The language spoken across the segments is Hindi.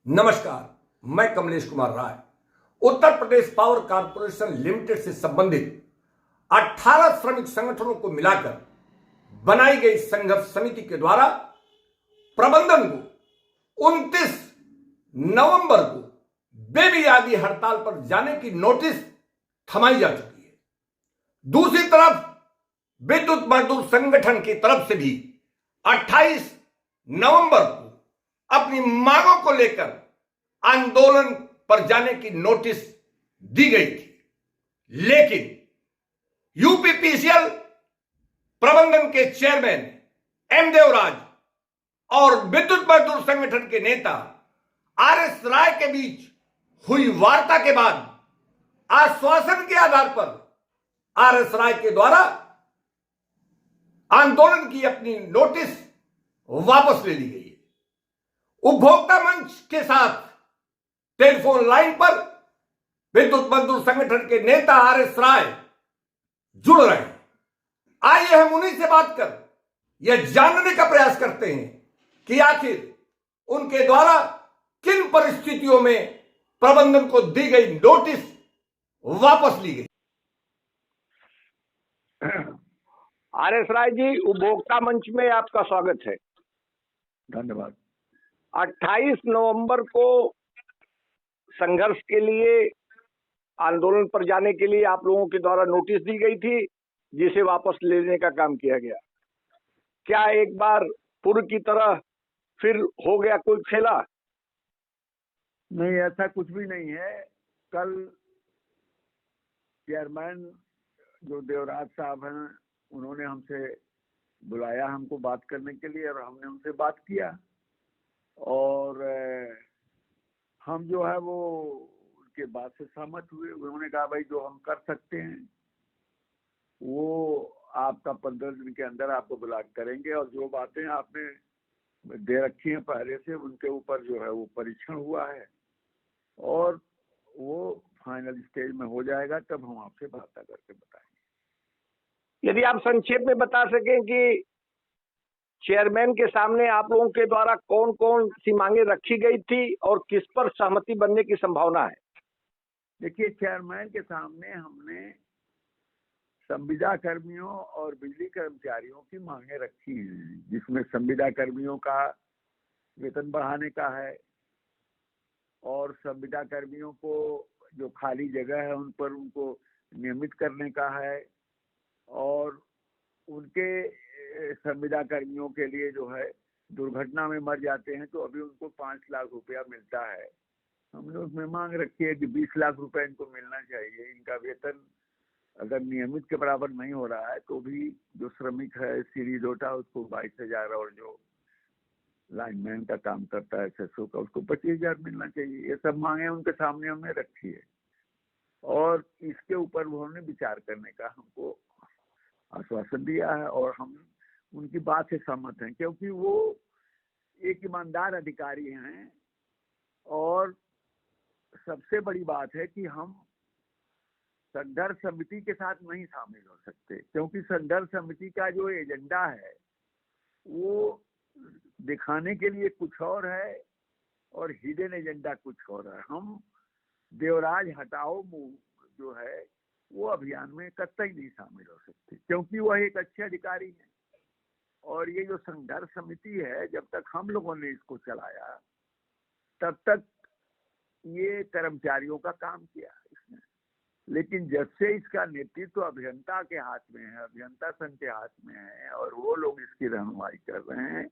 नमस्कार, मैं Kamlesh Kumar Rai. Uttar Pradesh power corporation limited से संबंधित 18 श्रमिक संगठनों को मिलाकर बनाई गई संघर्ष समिति के द्वारा प्रबंधन को 29 नवंबर को बेमियादी हड़ताल पर जाने की नोटिस थमाई जा चुकी है। दूसरी तरफ विद्युत मजदूर संगठन की तरफ से भी 28 नवंबर को अपनी मांगों को लेकर आंदोलन पर जाने की नोटिस दी गई थी, लेकिन यूपीपीसीएल प्रबंधन के चेयरमैन एम देवराज और विद्युत मजदूर संगठन के नेता आरएस राय के बीच हुई वार्ता के बाद आश्वासन के आधार पर आरएस राय के द्वारा आंदोलन की अपनी नोटिस वापस ले ली गई है। उपभोक्ता मंच के साथ टेलीफोन लाइन पर विद्युत मजदूर संगठन के नेता आरएस राय जुड़ रहे हैं। आइए हम उन्हीं से बात कर यह जानने का प्रयास करते हैं कि आखिर उनके द्वारा किन परिस्थितियों में प्रबंधन को दी गई नोटिस वापस ली गई। आरएस राय जी, उपभोक्ता मंच में आपका स्वागत है। धन्यवाद। 28 नवंबर को संघर्ष के लिए आंदोलन पर जाने के लिए आप लोगों के द्वारा नोटिस दी गई थी, जिसे वापस लेने का काम किया गया। क्या एक बार पूर्व की तरह फिर हो गया कोई खेला? नहीं, ऐसा कुछ भी नहीं है। कल चेयरमैन जो देवराज साहब हैं, उन्होंने हमसे बुलाया हमको बात करने के लिए और हमने उनसे बात किया और हम जो है वो उनके बात से सहमत हुए। उन्होंने कहा भाई जो हम कर सकते हैं वो आपका 15 दिन के अंदर आपको बुला करेंगे, और जो बातें आपने दे रखी हैं पहले से उनके ऊपर जो है वो परीक्षण हुआ है और वो फाइनल स्टेज में हो जाएगा, तब हम आपसे बात करके बताएंगे। यदि आप संक्षेप में बता सकें कि चेयरमैन के सामने आप लोगों के द्वारा कौन कौन सी मांगे रखी गई थी और किस पर सहमति बनने की संभावना है? देखिए, चेयरमैन के सामने हमने संविदा कर्मियों और बिजली कर्मचारियों की मांगे रखी हैं, जिसमें संविदा कर्मियों का वेतन बढ़ाने का है और संविदा कर्मियों को जो खाली जगह है उन पर उनको नियमित करने का है, और उनके संविदा कर्मियों के लिए जो है दुर्घटना में मर जाते हैं तो अभी उनको 5 लाख रुपया मिलता है। हमने उसमें मांग रखी है कि 20 लाख रुपया इनको मिलना चाहिए। इनका वेतन अगर नियमित के बराबर नहीं हो रहा है तो भी जो श्रमिक है सीढ़ी लोटा उसको 22,000 और जो लाइनमैन का काम करता है SSO का उसको 25,000 मिलना चाहिए। ये सब मांगे उनके सामने हमने रखी है और इसके ऊपर उन्होंने विचार करने का हमको आश्वासन दिया है और हम उनकी बात से सहमत हैं, क्योंकि वो एक ईमानदार अधिकारी हैं और सबसे बड़ी बात है कि हम संघर्ष समिति के साथ नहीं शामिल हो सकते, क्योंकि संघर्ष समिति का जो एजेंडा है वो दिखाने के लिए कुछ और है और हिडन एजेंडा कुछ और है। हम देवराज हटाओ जो है वो अभियान में कतई नहीं शामिल हो सकते, क्योंकि वह एक अच्छे अधिकारी हैं। और ये जो संघर्ष समिति है, जब तक हम लोगों ने इसको चलाया तब तक ये कर्मचारियों का काम किया इसने, लेकिन जब से इसका नेतृत्व अभियंता के हाथ में है, अभियंता संघ के हाथ में है और वो लोग इसकी रहनुमाई कर रहे हैं,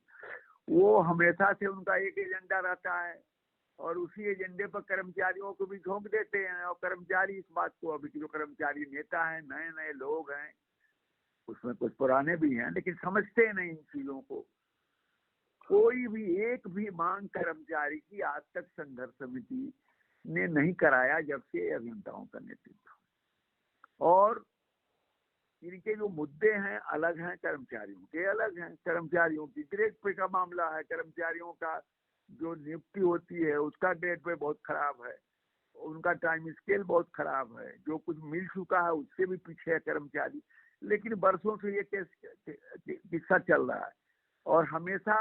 वो हमेशा से उनका एक एजेंडा रहता है और उसी एजेंडे पर कर्मचारियों को भी झोंक देते हैं। और कर्मचारी इस बात को, अभी जो कर्मचारी नेता हैं, नए नए लोग हैं, उसमें कुछ पुराने भी हैं, लेकिन समझते नहीं इन चीजों को। कोई भी एक भी मांग कर्मचारी की आज तक संघर्ष समिति ने नहीं कराया जब से अभियंताओं का नेतृत्व। और इनके जो मुद्दे हैं अलग हैं, कर्मचारियों के अलग हैं। कर्मचारियों की ग्रेड पे का मामला है, कर्मचारियों का जो नियुक्ति होती है उसका ग्रेड पे बहुत खराब है, उनका टाइम स्केल बहुत खराब है, जो कुछ मिल चुका है उससे भी पीछे है कर्मचारी। लेकिन वर्षों से ये किस्सा चल रहा है और हमेशा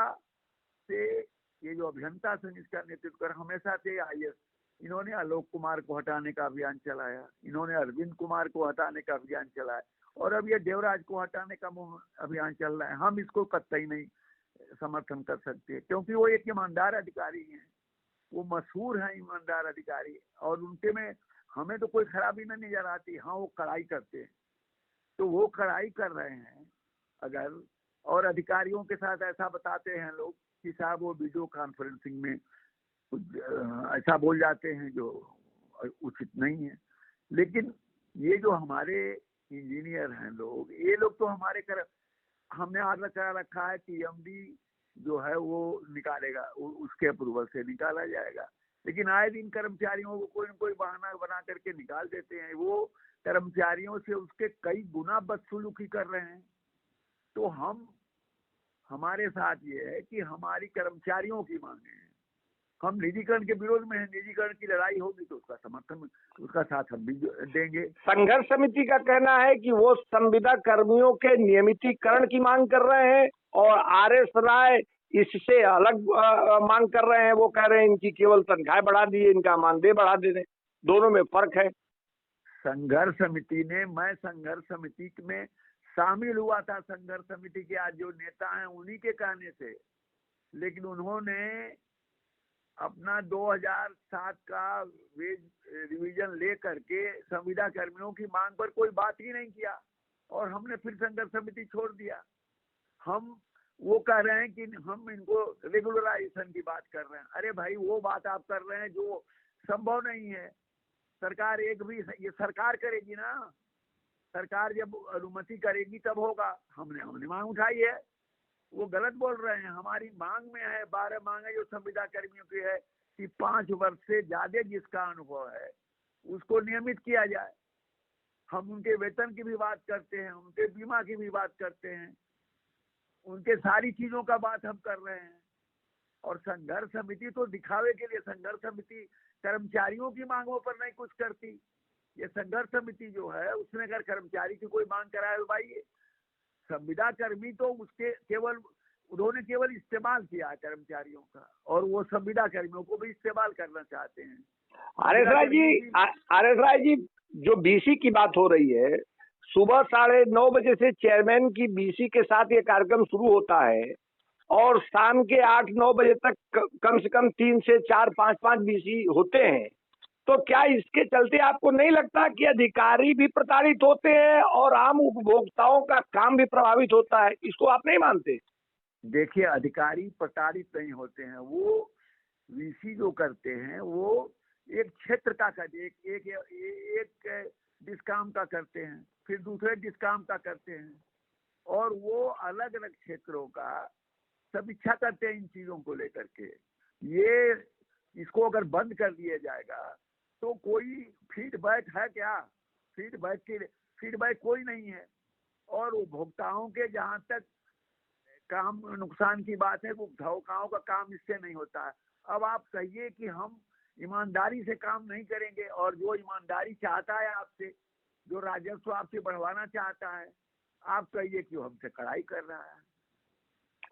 से ये जो अभियंता संघ इसका नेतृत्व कर, हमेशा से आईएएस, इन्होंने आलोक कुमार को हटाने का अभियान चलाया, इन्होंने अरविंद कुमार को हटाने का अभियान चलाया, और अब ये देवराज को हटाने का अभियान चल रहा है। हम इसको कतई नहीं समर्थन कर सकते, क्योंकि वो एक ईमानदार अधिकारी हैं, वो मशहूर हैं ईमानदार अधिकारी, और उनके में हमें तो कोई खराबी नहीं नजर आती। हाँ, वो कड़ाई करते हैं, तो वो कड़ाई कर रहे हैं अगर, और अधिकारियों के साथ ऐसा बताते हैं लोग कि साहब वो वीडियो कॉन्फ्रेंसिंग में कुछ ऐसा बोल जाते हैं जो उचित नहीं है। लेकिन ये जो हमारे इंजीनियर हैं लोग, ये लोग तो हमारे हमने आग्रह करा रखा है कि एमडी जो है वो निकालेगा, उसके अप्रूवल से निकाला जाएगा, लेकिन आए दिन कर्मचारियों को कोई न कोई बहाना बना करके निकाल देते हैं। वो कर्मचारियों से उसके कई गुना बदसलूकी कर रहे हैं। तो हमारे साथ ये है कि हमारी कर्मचारियों की मांगे हैं, हम निजीकरण के विरोध में हैं। निजीकरण की लड़ाई होगी तो उसका समर्थन, उसका साथ हम भी देंगे। संघर्ष समिति का कहना है कि वो संविदा कर्मियों के नियमितीकरण की मांग कर रहे हैं और आरएस राय इससे अलग मांग कर रहे हैं। वो कह रहे हैं इनकी केवल तनख्वाह बढ़ा दी, इनका मानदेय बढ़ा दे, दोनों में फर्क है। संघर्ष समिति ने, मैं संघर्ष समिति में शामिल हुआ था, संघर्ष समिति के आज जो नेता हैं उन्हीं के कहने से, लेकिन उन्होंने अपना 2007 का वेज रिवीजन ले करके संविदा कर्मियों की मांग पर कोई बात ही नहीं किया, और हमने फिर संघर्ष समिति छोड़ दिया। हम वो कह रहे हैं कि हम इनको रेगुलराइजेशन की बात कर रहे हैं। अरे भाई, वो बात आप कर रहे हैं जो संभव नहीं है। सरकार ये सरकार करेगी ना, सरकार जब अनुमति करेगी तब होगा। हमने मांग उठाई है, वो गलत बोल रहे हैं। हमारी मांग में है, 12 मांग है जो संविदा कर्मियों की है कि 5 वर्ष से ज्यादा जिसका अनुभव है उसको नियमित किया जाए। हम उनके वेतन की भी बात करते हैं, उनके बीमा की भी बात करते हैं, उनके सारी चीजों का बात हम कर रहे हैं। और संघर्ष समिति तो दिखावे के लिए, संघर्ष समिति कर्मचारियों की मांगों पर नहीं कुछ करती। ये संघर्ष समिति जो है उसने अगर कर्मचारी की कोई मांग कराए तो भाई, संविदा कर्मी तो उसके उन्होंने केवल इस्तेमाल किया है कर्मचारियों का, और वो संविदा कर्मियों को भी इस्तेमाल करना चाहते हैं। आरएस राय जी, जो बीसी की बात हो रही है, सुबह 9:30 बजे से चेयरमैन की बीसी के साथ ये कार्यक्रम शुरू होता है और शाम के 8-9 बजे तक कम से कम 3 से 4, 5 बीसी होते हैं। तो क्या इसके चलते आपको नहीं लगता कि अधिकारी भी प्रताड़ित होते हैं और आम उपभोक्ताओं का काम भी प्रभावित होता है? इसको आप नहीं मानते? देखिए, अधिकारी प्रताड़ित नहीं होते हैं। वो वीसी जो करते हैं वो एक क्षेत्र का करते हैं, एक डिस्काम का करते हैं, फिर दूसरे डिस्काम का करते हैं, और वो अलग अलग क्षेत्रों का समीक्षा करते हैं इन चीजों को लेकर के। ये इसको अगर बंद कर दिया जाएगा तो कोई फीडबैक है क्या? फीडबैक कोई नहीं है। और उपभोक्ताओं के जहां तक काम नुकसान की बात है, उपभोक्ताओं का काम इससे नहीं होता है। अब आप कहिए कि हम ईमानदारी से काम नहीं करेंगे, और जो ईमानदारी चाहता है आपसे, जो राजस्व आपसे बढ़वाना चाहता है, आप कहिए कि वो हमसे कड़ाई कर रहा है।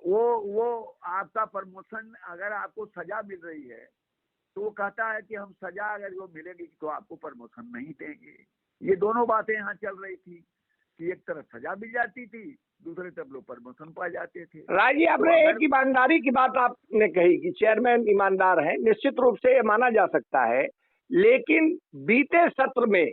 वो आपका प्रमोशन, अगर आपको सजा मिल रही है तो वो कहता है कि हम सजा अगर वो मिलेगी तो आपको प्रमोशन नहीं देंगे। ये दोनों बातें यहाँ चल रही थी कि एक तरफ सजा मिल जाती थी, दूसरे तरफ लोग प्रमोशन पा जाते थे। राय जी, आपने एक ईमानदारी की बात आपने कही कि चेयरमैन ईमानदार है, निश्चित रूप से ये माना जा सकता है, लेकिन बीते सत्र में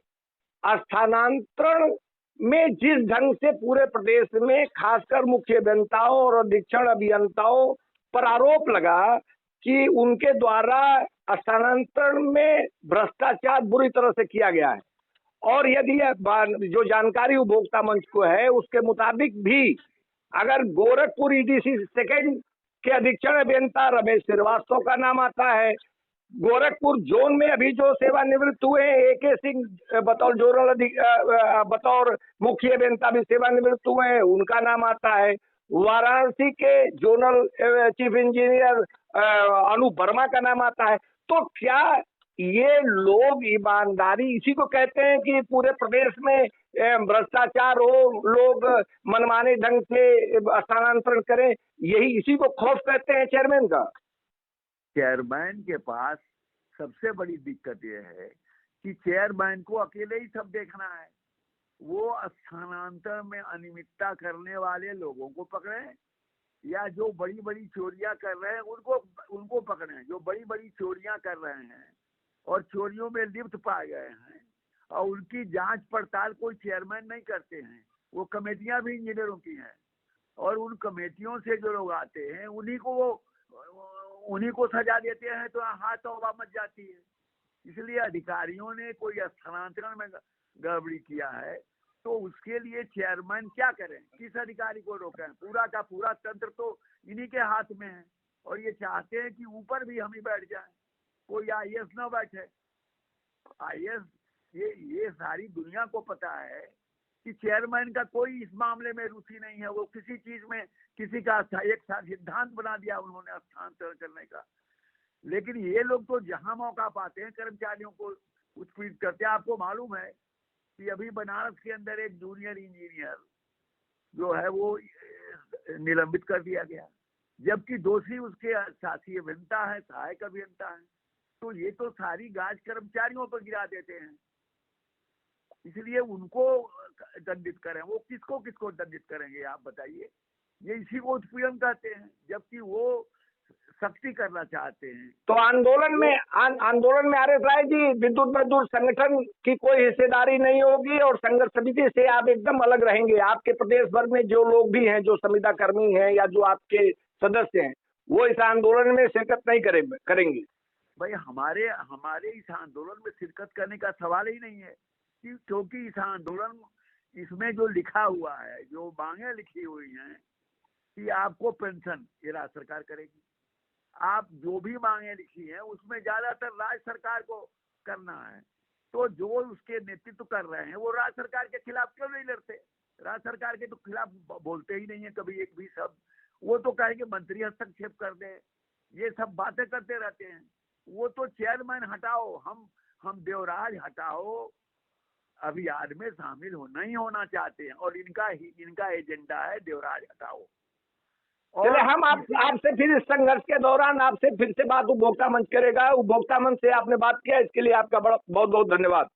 स्थानांतरण में जिस ढंग से पूरे प्रदेश में खासकर मुख्य अभियंताओं और अधीक्षण अभियंताओं पर आरोप लगा कि उनके द्वारा स्थानांतरण में भ्रष्टाचार बुरी तरह से किया गया है, और यदि जो जानकारी उपभोक्ता मंच को है उसके मुताबिक भी अगर गोरखपुर ईडीसी सेकेंड के अधीक्षण अभियंता रमेश श्रीवास्तव का नाम आता है, गोरखपुर जोन में अभी जो सेवानिवृत्त हुए एके सिंह बतौर मुख्य अभियंता भी सेवानिवृत्त हुए हैं, उनका नाम आता है, वाराणसी के zonal chief engineer Anoop Verma का नाम आता है। तो क्या ये लोग ईमानदारी, इसी को कहते हैं कि पूरे प्रदेश में भ्रष्टाचार हो, लोग मनमाने ढंग से स्थानांतरण करें, यही इसी को खौफ कहते हैं चेयरमैन का? चेयरमैन के पास सबसे बड़ी दिक्कत यह है कि चेयरमैन को अकेले ही सब देखना है। वो स्थानांतर में अनियमितता करने वाले लोगों को पकड़े या जो बड़ी बड़ी चोरियां कर रहे हैं उनको पकड़े। जो बड़ी बड़ी चोरियां कर रहे हैं और चोरियों में लिप्त पाए गए हैं और उनकी जांच पड़ताल कोई चेयरमैन नहीं करते हैं, वो कमेटियां भी इंजीनियरों की हैं और उन कमेटियों से जो लोग आते हैं उन्हीं को सजा देते हैं, तो हाथ तौबा मच जाती है। इसलिए अधिकारियों ने कोई स्थानांतरण में गड़बड़ी किया है तो उसके लिए चेयरमैन क्या करें, किस अधिकारी को रोकें? पूरा का पूरा तंत्र तो इन्हीं के हाथ में है और ये चाहते हैं कि ऊपर भी हम ही बैठ जाएं, कोई आईएएस ना बैठे। आईएएस ये सारी दुनिया को पता है कि चेयरमैन का कोई इस मामले में रुचि नहीं है। वो किसी चीज में किसी का एक सिद्धांत बना दिया उन्होंने स्थानांतरण करने का। लेकिन ये लोग तो जहां मौका पाते हैं कर्मचारियों को उत्पीड़ित करते हैं। आपको मालूम है कि अभी बनारस के अंदर एक जूनियर इंजीनियर जो है वो निलंबित कर दिया गया, जबकि दोषी उसके साथी अभियंता है, सहायक अभियंता है। तो ये तो सारी गाज कर्मचारियों पर गिरा देते हैं। इसलिए उनको दंडित करें। वो किसको दंडित करेंगे आप बताइए? ये इसी को उत्पीड़न कहते हैं, जबकि वो सख्ती करना चाहते हैं। तो आंदोलन में आर एस राय जी, विद्युत मजदूर संगठन की कोई हिस्सेदारी नहीं होगी और संघर्ष समिति से आप एकदम अलग रहेंगे। आपके प्रदेश भर में जो लोग भी हैं, जो संविदा कर्मी हैं या जो आपके सदस्य हैं, वो इस आंदोलन में शिरकत नहीं करेंगे। भाई हमारे इस आंदोलन में शिरकत करने का सवाल ही नहीं है, क्योंकि इस आंदोलन इसमें जो लिखा हुआ है, जो मांगे लिखी हुई हैं कि आपको पेंशन ये राज्य सरकार करेगी। आप जो भी मांगे लिखी हैं उसमें ज्यादातर राज्य सरकार को करना है। तो जो उसके नेतृत्व कर रहे हैं वो राज्य सरकार के खिलाफ क्यों नहीं लड़ते? राज्य सरकार के तो खिलाफ बोलते ही नहीं है कभी एक भी शब्द। वो तो कहेंगे मंत्री हस्तक्षेप कर दे, ये सब बातें करते रहते हैं। वो तो चेयरमैन हटाओ, हम देवराज हटाओ अभियान में शामिल नहीं होना चाहते हैं और इनका एजेंडा है देवराज हटाओ। चले हम आपसे फिर इस संघर्ष के दौरान आपसे फिर से बात उपभोक्ता मंच करेगा। उपभोक्ता मंच से आपने बात किया, इसके लिए आपका बहुत बहुत धन्यवाद।